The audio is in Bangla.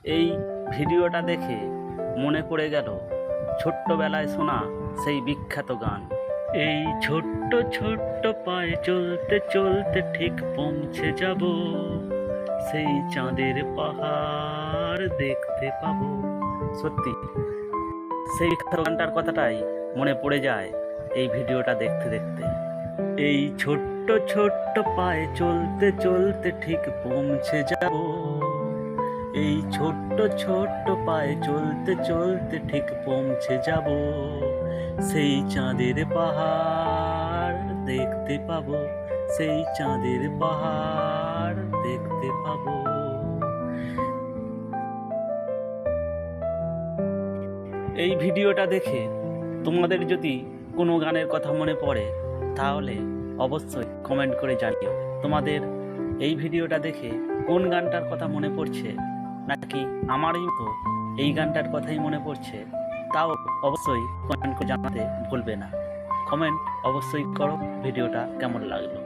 এই ভিডিওটা দেখে মনে পড়ে গেল ছোট্টবেলায় শোনা সেই বিখ্যাত গান। এই ছোট্ট ছোট্ট পায়ে চলতে চলতে ঠিক পৌঁছে যাব, সেই চাঁদের পাহাড় দেখতে পাবো। সত্যি সেই বিখ্যাত গানটার কথাটাই মনে পড়ে যায় এই ভিডিওটা দেখতে দেখতে। এই ছোট্ট ছোট্ট পায়ে চলতে চলতে ঠিক পৌঁছে যাব, এই ছোট্ট ছোট্ট পায়ে চলতে চলতে ঠিক পৌঁছে যাব, সেই চাঁদের পাহাড় দেখতে পাবো, সেই চাঁদের পাহাড় দেখতে পাবো। এই ভিডিওটা দেখে তোমাদের যদি কোনো গানের কথা মনে পড়ে তাহলে অবশ্যই কমেন্ট করে জানিও তোমাদের এই ভিডিওটা দেখে কোন গানটার কথা মনে পড়ছে, নাকি আমারই তো এই গানটার কথাই মনে পড়ছে, তাও অবশ্যই কমেন্ট করে জানাতে ভুলবে না। কমেন্ট অবশ্যই করো ভিডিওটা কেমন লাগলো।